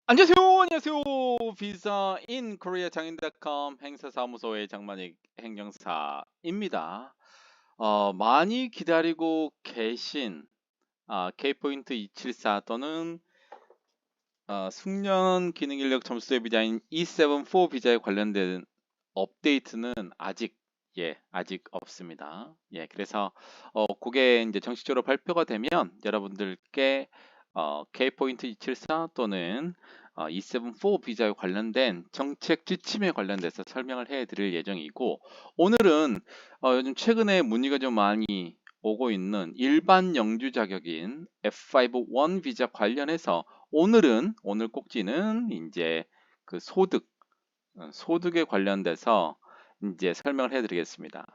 안녕하세요. 안녕하세요. 비자 인 코리아 장인닷컴 행사사무소의 장만익 행정사입니다. 많이 기다리고 계신 K포인트 274 또는 숙련 기능 인력 점수의 비자인 E74 비자에 관련된 업데이트는 아직 없습니다. 그래서 그게 이제 정식적으로 발표가 되면 여러분들께 K포인트 274 또는 E74 비자에 관련된 정책 지침에 관련돼서 설명을 해드릴 예정이고, 오늘은 요즘 최근에 문의가 좀 많이 오고 있는 일반 영주 자격인 F51 비자 관련해서 오늘 꼭지는 이제 그 소득에 관련돼서 이제 설명을 해드리겠습니다.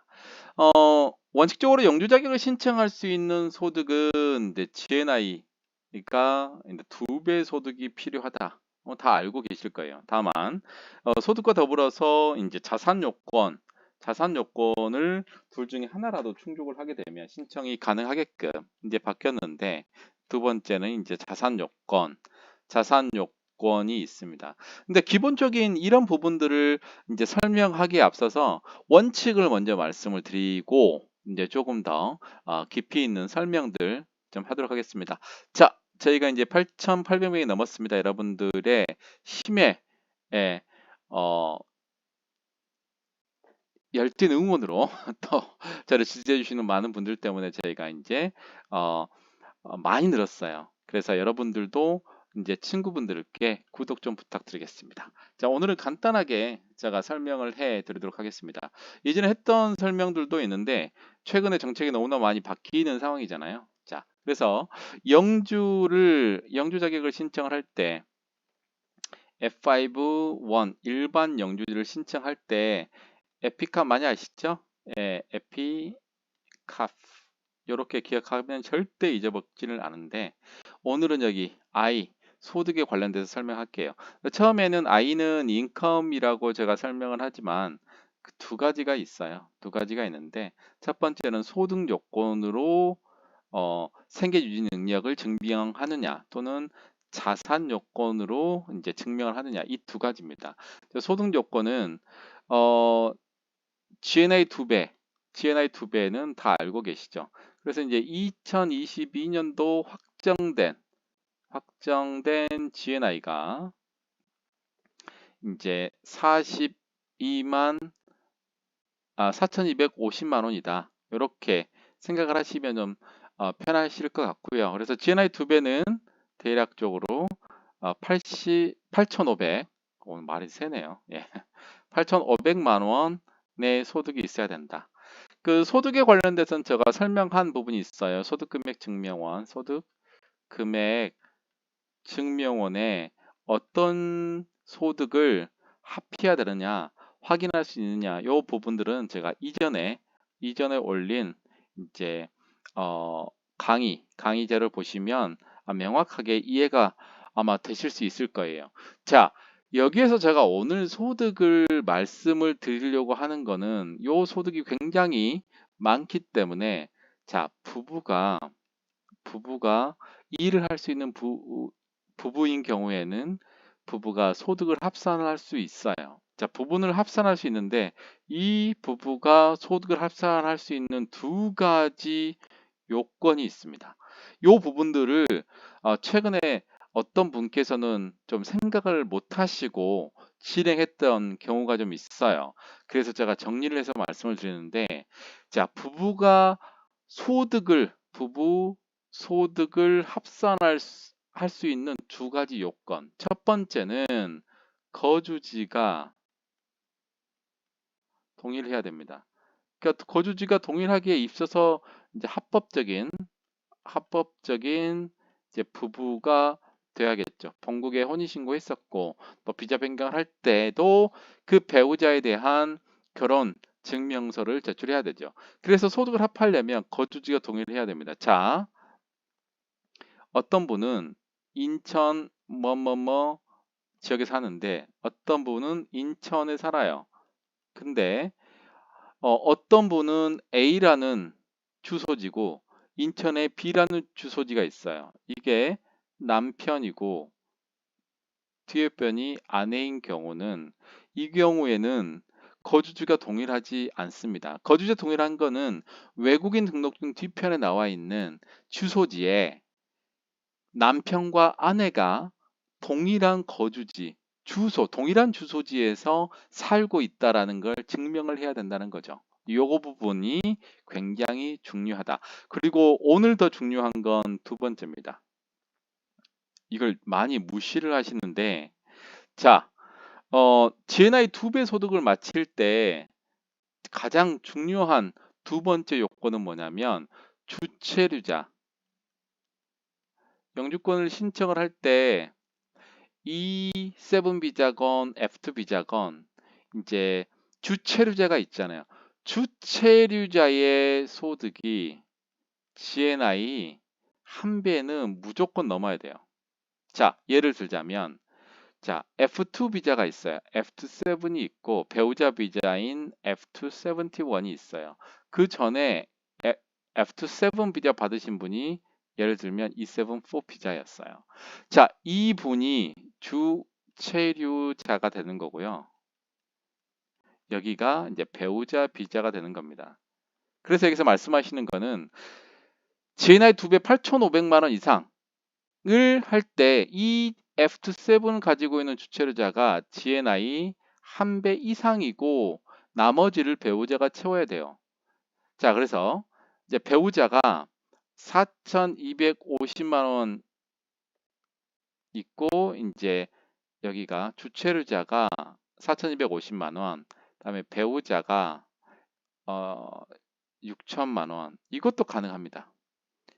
원칙적으로 영주 자격을 신청할 수 있는 소득은 이제 GNI가 2배 소득이 필요하다. 다 알고 계실 거예요. 다만 소득과 더불어서 이제 자산 요건을 둘 중에 하나라도 충족을 하게 되면 신청이 가능하게끔 이제 바뀌었는데, 두 번째는 이제 자산 요건이 있습니다. 근데 기본적인 이런 부분들을 이제 설명하기에 앞서서 원칙을 먼저 말씀을 드리고 이제 조금 더 깊이 있는 설명들 좀 하도록 하겠습니다. 자, 저희가 이제 8,800명이 넘었습니다. 여러분들의 힘에 어, 열띤 응원으로 또 저를 지지해 주시는 많은 분들 때문에 저희가 이제 많이 늘었어요. 그래서 여러분들도 이제 친구분들께 구독 좀 부탁드리겠습니다. 자, 오늘은 간단하게 제가 설명을 해 드리도록 하겠습니다. 예전에 했던 설명들도 있는데 최근에 정책이 너무나 많이 바뀌는 상황이잖아요. 자, 그래서 영주 자격을 신청을 할 때 F51 일반 영주를 신청할 때 에피캅 많이 아시죠? 에피캅 이렇게 기억하면 절대 잊어먹지를 않은데, 오늘은 여기 소득에 관련돼서 설명할게요. 처음에는 I는 인컴이라고 제가 설명을 하지만 그 두 가지가 있어요. 두 가지가 있는데, 첫 번째는 소득 요건으로 생계 유지 능력을 증명하느냐 또는 자산 요건으로 이제 증명을 하느냐, 이 두 가지입니다. 소득 요건은 어, GNI 2배는 다 알고 계시죠? 그래서 이제 2022년도 확정된 GNI가 이제 4,250만 원이다. 이렇게 생각을 하시면 좀 편하실 것 같고요. 그래서 GNI 2배는 대략적으로 8,500, 오늘 말이 세네요. 8,500만 원의 소득이 있어야 된다. 그 소득에 관련돼서는 제가 설명한 부분이 있어요. 소득금액 증명원에 어떤 소득을 합해야 되느냐 확인할 수 있느냐, 요 부분들은 제가 이전에 올린 이제 어, 강의자를 보시면 명확하게 이해가 아마 되실 수 있을 거예요. 자, 여기에서 제가 오늘 소득을 말씀을 드리려고 하는 거는 요 소득이 굉장히 많기 때문에, 자, 부부가 일을 할 수 있는 부부인 경우에는 부부가 소득을 합산할 수 있어요. 자, 부분을 합산할 수 있는데 이 부부가 소득을 합산할 수 있는 두 가지 요건이 있습니다. 요 부분들을 최근에 어떤 분께서는 좀 생각을 못 하시고 실행했던 경우가 좀 있어요. 그래서 제가 정리를 해서 말씀을 드리는데, 자, 부부 소득을 할 수 있는 두 가지 요건. 첫 번째는 거주지가 동일해야 됩니다. 그러니까 거주지가 동일하기에 있어서 이제 합법적인 이제 부부가 돼야겠죠. 본국에 혼인신고 했었고 또 비자 변경을 할 때도 그 배우자에 대한 결혼 증명서를 제출해야 되죠. 그래서 소득을 합하려면 거주지가 동일해야 됩니다. 자, 어떤 분은 인천 뭐뭐뭐 지역에 사는데 어떤 분은 인천에 살아요. 근데 어떤 분은 A라는 주소지고 인천에 B라는 주소지가 있어요. 이게 남편이고 뒤에 변이 아내인 경우는 이 경우에는 거주지가 동일하지 않습니다. 거주지 동일한 거는 외국인 등록증 뒤편에 나와 있는 주소지에 남편과 아내가 동일한 거주지, 주소, 동일한 주소지에서 살고 있다라는 걸 증명을 해야 된다는 거죠. 요거 부분이 굉장히 중요하다. 그리고 오늘 더 중요한 건 두 번째입니다. 이걸 많이 무시를 하시는데, 자, GNI 2배 소득을 마칠 때 가장 중요한 두 번째 요건은 뭐냐면 주체류자. 영주권을 신청을 할 때 E7 비자건, F2 비자건 이제 주체류자가 있잖아요. 주체류자의 소득이 GNI 한 배는 무조건 넘어야 돼요. 자, 예를 들자면 자, F2 비자가 있어요. F2-7이 있고 배우자 비자인 F2-71이 있어요. 그 전에 F2-7 비자 받으신 분이 예를 들면 E7-4 비자였어요. 자, 이 분이 주체류자가 되는 거고요. 여기가 이제 배우자 비자가 되는 겁니다. 그래서 여기서 말씀하시는 거는 GNI 2배 8,500만 원 이상을 할 때 이 F2-7 가지고 있는 주체류자가 GNI 한 배 이상이고 나머지를 배우자가 채워야 돼요. 자, 그래서 이제 배우자가 4,250만 원 있고 이제 여기가 주체류자가 4,250만 원, 그다음에 배우자가 6천만 원. 이것도 가능합니다.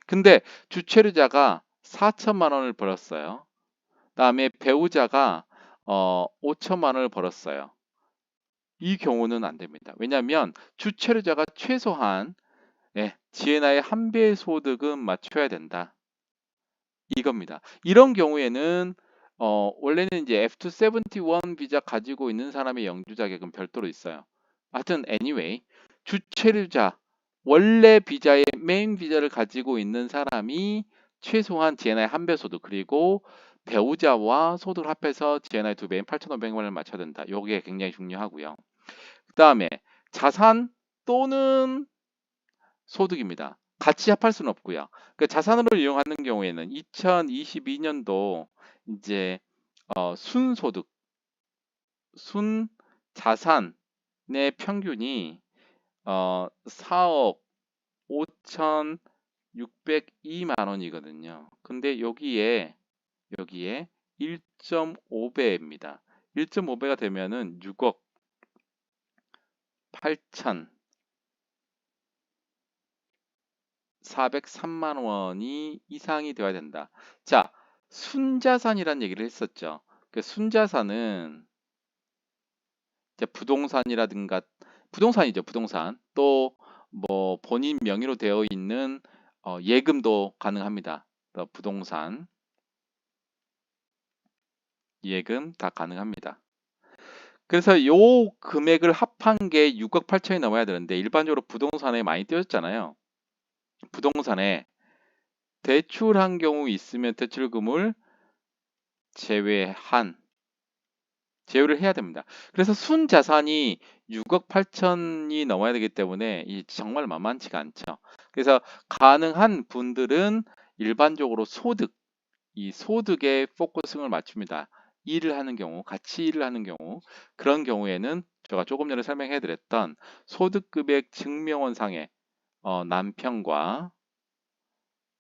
근데 주체류자가 4천만 원을 벌었어요. 그다음에 배우자가 5천만 원을 벌었어요. 이 경우는 안 됩니다. 왜냐하면 주체류자가 최소한 GNI 한 배의 소득은 맞춰야 된다. 이겁니다. 이런 경우에는 원래는 이제 F2-71 비자 가지고 있는 사람의 영주 자격은 별도로 있어요. 하여튼 anyway 주체류자 원래 비자의 메인 비자를 가지고 있는 사람이 최소한 GNI 한 배 소득 그리고 배우자와 소득을 합해서 GNI 2배인 8,500만 원을 맞춰야 된다. 이게 굉장히 중요하고요. 그 다음에 자산 또는 소득입니다. 같이 합할 수는 없고요. 그 자산으로 이용하는 경우에는 2022년도 이제 순소득, 순자산의 평균이 4억 5,602만 원이거든요. 근데 여기에 1.5배입니다. 1.5배가 되면은 6억 8,403만 원이 이상이 되어야 된다. 자, 순자산이란 얘기를 했었죠. 그 순자산은 이제 부동산이라든가 부동산이죠, 부동산. 또 뭐 본인 명의로 되어 있는 예금도 가능합니다. 부동산, 예금 다 가능합니다. 그래서 요 금액을 합한 게 6억 8천이 넘어야 되는데 일반적으로 부동산에 많이 띄어졌잖아요. 부동산에 대출한 경우 있으면 대출금을 제외를 해야 됩니다. 그래서 순자산이 6억 8천이 넘어야 되기 때문에 이 정말 만만치가 않죠. 그래서 가능한 분들은 일반적으로 이 소득에 포커싱을 맞춥니다. 일을 하는 경우, 같이 일을 하는 경우, 그런 경우에는 제가 조금 전에 설명해 드렸던 소득금액 증명원상에 남편과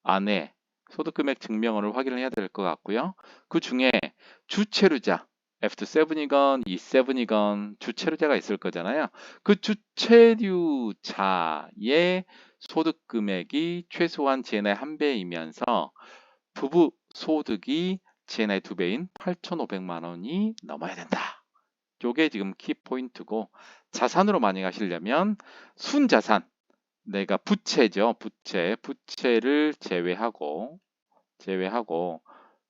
아내 소득금액 증명원을 확인을 해야 될 것 같고요. 그 중에 주체류자 F7이건 E7이건 주체류자가 있을 거잖아요. 그 주체류자의 소득금액이 최소한 GNI 한 배이면서 부부 소득이 GNI 두 배인 8,500만 원이 넘어야 된다. 요게 지금 키포인트고 자산으로 많이 가시려면 순자산 내가 부채죠. 부채를 제외하고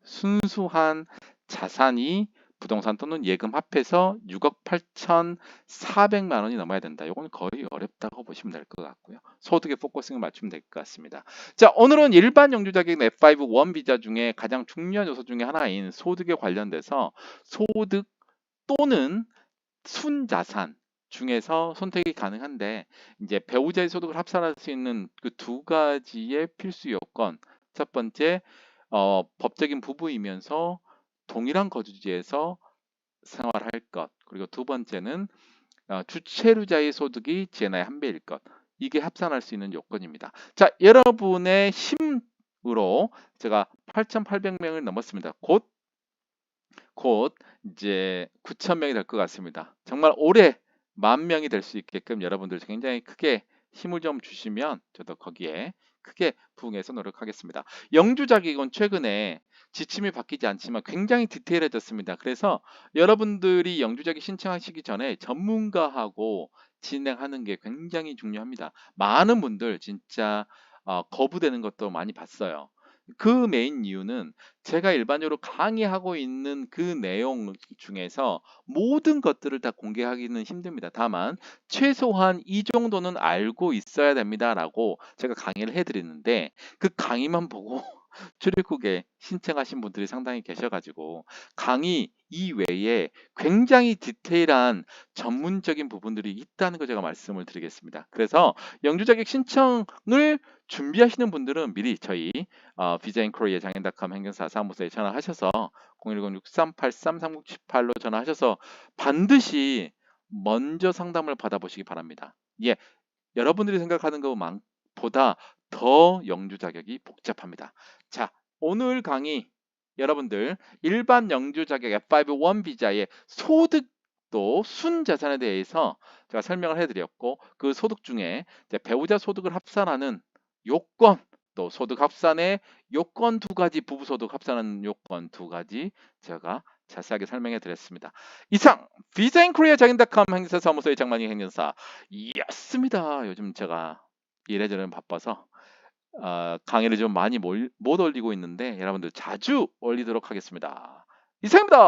순수한 자산이 부동산 또는 예금 합해서 6억 8,400만 원이 넘어야 된다. 이건 거의 어렵다고 보시면 될 것 같고요. 소득에 포커싱을 맞추면 될 것 같습니다. 자, 오늘은 일반 영주 자격 F5 원 비자 중에 가장 중요한 요소 중에 하나인 소득에 관련돼서 소득 또는 순자산 중에서 선택이 가능한데, 이제 배우자의 소득을 합산할 수 있는 그 두 가지의 필수 요건, 첫 번째 법적인 부부이면서 동일한 거주지에서 생활할 것, 그리고 두 번째는 주체류자의 소득이 지엔아의 한 배일 것, 이게 합산할 수 있는 요건입니다. 자, 여러분의 힘으로 제가 8,800명을 넘었습니다. 곧 이제 9,000명이 될 것 같습니다. 정말 올해 10,000명이 될 수 있게끔 여러분들 굉장히 크게 힘을 좀 주시면 저도 거기에 크게 부응해서 노력하겠습니다. 영주 자격은 최근에 지침이 바뀌지 않지만 굉장히 디테일해졌습니다. 그래서 여러분들이 영주 자격 신청하시기 전에 전문가하고 진행하는 게 굉장히 중요합니다. 많은 분들 진짜 거부되는 것도 많이 봤어요. 그 메인 이유는 제가 일반적으로 강의하고 있는 그 내용 중에서 모든 것들을 다 공개하기는 힘듭니다. 다만 최소한 이 정도는 알고 있어야 됩니다라고 제가 강의를 해드리는데, 그 강의만 보고 출입국에 신청하신 분들이 상당히 계셔가지고 강의 이외에 굉장히 디테일한 전문적인 부분들이 있다는 거 제가 말씀을 드리겠습니다. 그래서 영주 자격 신청을 준비하시는 분들은 미리 저희 비자인코리아 장인닷컴 행정사 사무소에 전화하셔서 010-6383-3978로 전화하셔서 반드시 먼저 상담을 받아보시기 바랍니다. 예, 여러분들이 생각하는 것보다 더 영주 자격이 복잡합니다. 자, 오늘 강의 여러분들 일반 영주 자격 F5 1 비자의 소득도 순자산에 대해서 제가 설명을 해드렸고, 그 소득 중에 이제 배우자 소득을 합산하는 요건, 또 소득 합산의 요건 두 가지, 부부 소득 합산하는 요건 두 가지 제가 자세하게 설명해 드렸습니다. 이상 비자인코리아 장인닷컴 행사 사무소의 장만희 행정사였습니다. 요즘 제가 이래저래 바빠서 강의를 좀 많이 못 올리고 있는데 여러분들 자주 올리도록 하겠습니다. 이상입니다.